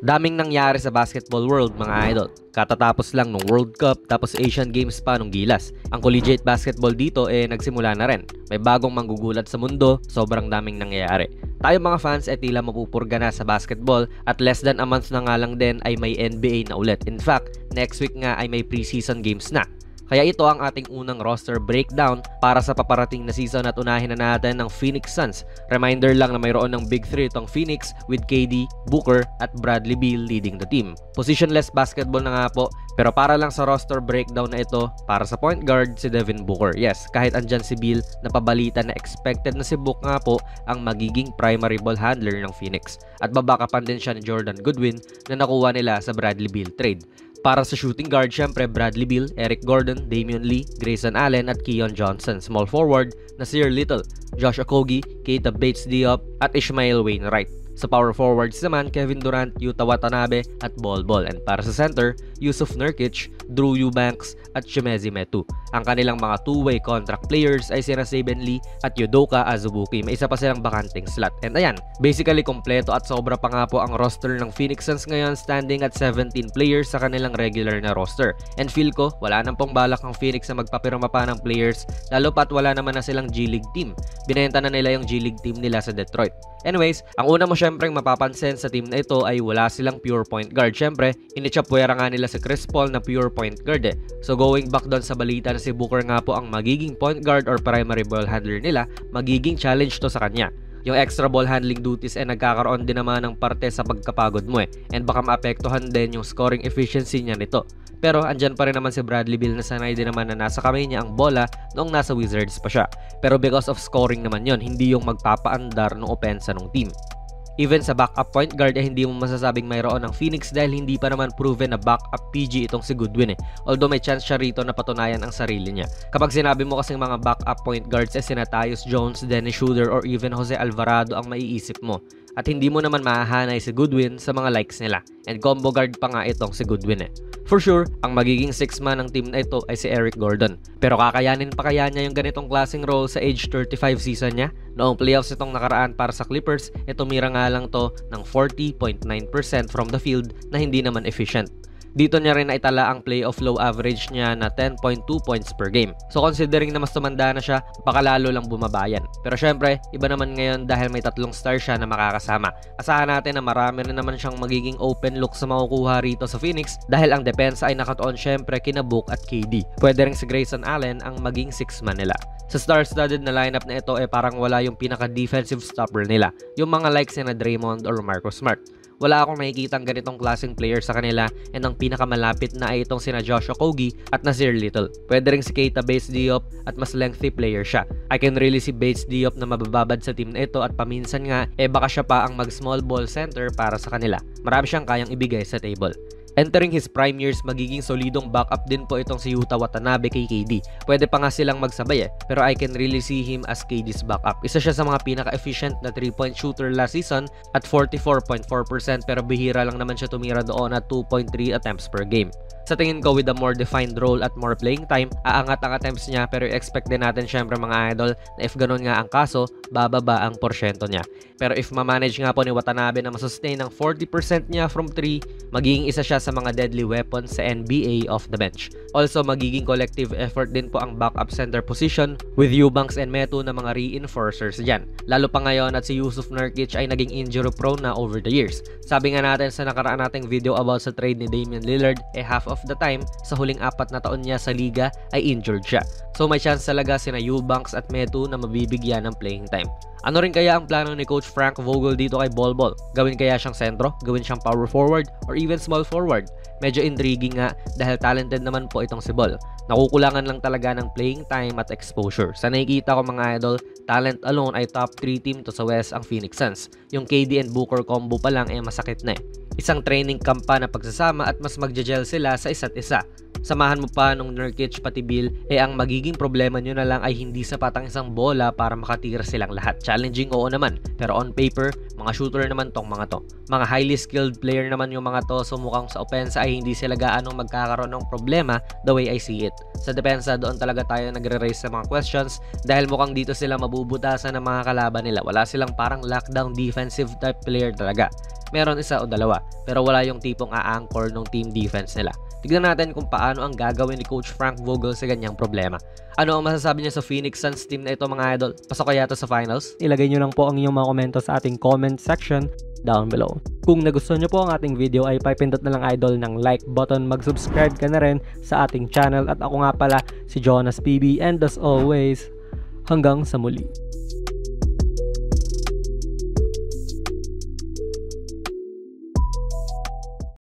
Daming nangyari sa basketball world mga idol. Katatapos lang nung World Cup tapos Asian Games pa nung Gilas. Ang collegiate basketball dito nagsimula na rin. May bagong manggugulat sa mundo, sobrang daming nangyayari. Tayo mga fans tila mapupurga na sa basketball at less than a month na nga lang din ay may NBA na ulit. In fact, next week nga ay may preseason games na. Kaya ito ang ating unang roster breakdown para sa paparating na season at unahin na natin ng Phoenix Suns. Reminder lang na mayroon ng Big 3 itong Phoenix with KD, Booker at Bradley Beal leading the team. Positionless basketball na nga po, pero para lang sa roster breakdown na ito, para sa point guard si Devin Booker. Yes, kahit andyan si Beal, napabalita na expected na si Book nga po ang magiging primary ball handler ng Phoenix. At babakapan din siya ni Jordan Goodwin na nakuha nila sa Bradley Beal trade. Para sa shooting guard, syempre Bradley Beal, Eric Gordon, Damian Lee, Grayson Allen at Keon Johnson. Small forward, Nasir Little, Josh Okogie, Keita Bates-Diop at Ishmael Wainwright. Sa power forwards naman, Kevin Durant, Yuta Watanabe at Bol Bol. And para sa center, Yusuf Nurkic, Drew Eubanks at Chimezie Metu. Ang kanilang mga two-way contract players ay sina Saben Lee at Udoka Azubuike. May isa pa silang bakanting slot. And ayan, basically kompleto at sobra pa nga po ang roster ng Phoenix Suns ngayon, standing at 17 players sa kanilang regular na roster. And feel ko, wala nang pong balak ang Phoenix na magpapirma pa ng players, lalo pat wala naman na silang G-League team. Binenta na nila yung G-League team nila sa Detroit. Anyways, ang una mo syempreng mapapansin sa team na ito ay wala silang pure point guard. Syempre, inichapwera nga nila si Chris Paul na pure point guard So going back doon sa balita na si Booker nga po ang magiging point guard or primary ball handler nila, magiging challenge to sa kanya. Yung extra ball handling duties nagkakaroon din naman ng parte sa pagkapagod mo and baka maapektuhan din yung scoring efficiency niya nito. Pero andyan pa rin naman si Bradley Beal na sanay din naman na nasa kamay niya ang bola noong nasa Wizards pa siya. Pero because of scoring naman yon, hindi yung magpapaandar ng opensa ng team. Even sa backup point guard hindi mo masasabing mayroon ng Phoenix dahil hindi pa naman proven na backup PG itong si Goodwin Although may chance siya rito na patunayan ang sarili niya. Kapag sinabi mo kasing mga backup point guards sina Tyus Jones, Dennis Schroeder or even Jose Alvarado ang maiisip mo. At hindi mo naman mahahanay si Goodwin sa mga likes nila. And combo guard pa nga itong si Goodwin For sure, ang magiging 6-man ng team na ito ay si Eric Gordon. Pero kakayanin pa kaya niya yung ganitong klaseng role sa age 35 season niya? Noong playoffs itong nakaraan para sa Clippers, tumira nga lang to ng 40.9% from the field na hindi naman efficient. Dito niya rin naitala ang playoff low average niya na 10.2 points per game. So considering na mas tumanda na siya, baka lalo lang bumabayan. Pero syempre, iba naman ngayon dahil may 3 star siya na makakasama. Asahan natin na marami rin naman siyang magiging open look sa makukuha rito sa Phoenix dahil ang depensa ay nakatuon syempre kina Book at KD. Pwede rin si Grayson Allen ang maging 6-man nila. Sa star-studded na lineup na ito parang wala yung pinaka-defensive stopper nila. Yung mga likes na Draymond or Marcus Smart. Wala akong nakikitang ganitong klaseng player sa kanila and ang pinakamalapit na ay itong sina Josh Okogie at Nasir Little. Pwede rin si Keita Bates-Diop at mas lengthy player siya. I can really see Bates-Diop na mabababad sa team na ito at paminsan nga baka siya pa ang mag-small ball center para sa kanila. Marami siyang kayang ibigay sa table. Entering his prime years, magiging solidong backup din po itong si Yuta Watanabe kay KD. Pwede pa nga silang magsabay pero I can really see him as KD's backup. Isa siya sa mga pinaka-efficient na 3-point shooter last season at 44.4% pero bihira lang naman siya tumira doon at 2.3 attempts per game. Sa tingin ko, with a more defined role at more playing time, aangat ang attempts niya pero expect din natin syempre mga idol na if ganun nga ang kaso, bababa ang porsyento niya. Pero if ma-manage nga po ni Watanabe na masustain ang 40% niya from 3, magiging isa siya sa mga deadly weapons sa NBA off the bench. Also, magiging collective effort din po ang backup center position with Eubanks and Metu na mga reinforcers dyan. Lalo pa ngayon at si Yusuf Nurkic ay naging injury prone na over the years. Sabi nga natin sa nakaraan nating video about sa trade ni Damian Lillard, half of the time sa huling 4 na taon niya sa liga ay injured siya. So may chance talaga sina Eubanks at Metu na mabibigyan ng playing time. Ano rin kaya ang plano ni Coach Frank Vogel dito kay Bol Bol? Gawin kaya siyang sentro? Gawin siyang power forward? Or even small forward? Medyo intriguing nga dahil talented naman po itong si Bol. Nakukulangan lang talaga ng playing time at exposure. Sa nakikita ko mga idol, talent alone ay top 3 team to sa West ang Phoenix Suns. Yung KD and Booker combo pa lang masakit na Isang training camp pa na pagsasama at mas magja-gel sila sa isa't isa. Samahan mo pa nung Nurkic pati Beal, ang magiging problema nyo na lang ay hindi sapat ang isang bola para makatira silang lahat. Challenging oo naman, pero on paper, mga shooter naman tong mga to. Mga highly skilled player naman yung mga to, so mukhang sa opensa ay hindi sila gaanong magkakaroon ng problema the way I see it. Sa depensa, doon talaga tayo nagre-raise sa mga questions dahil mukhang dito sila mabubutasan ng mga kalaban nila. Wala silang parang lockdown defensive type player talaga. Meron isa o dalawa, pero wala yung tipong a-anchor ng team defense nila. Tignan natin kung paano ang gagawin ni Coach Frank Vogel sa ganyang problema. Ano ang masasabi niya sa Phoenix Suns team na ito mga idol? Pasok kaya ito sa finals? Ilagay nyo lang po ang inyong mga komento sa ating comment section down below. Kung nagustuhan nyo po ang ating video ay pipindot na lang idol ng like button, mag-subscribe ka na rin sa ating channel at ako nga pala si Jonas PB and as always, hanggang sa muli.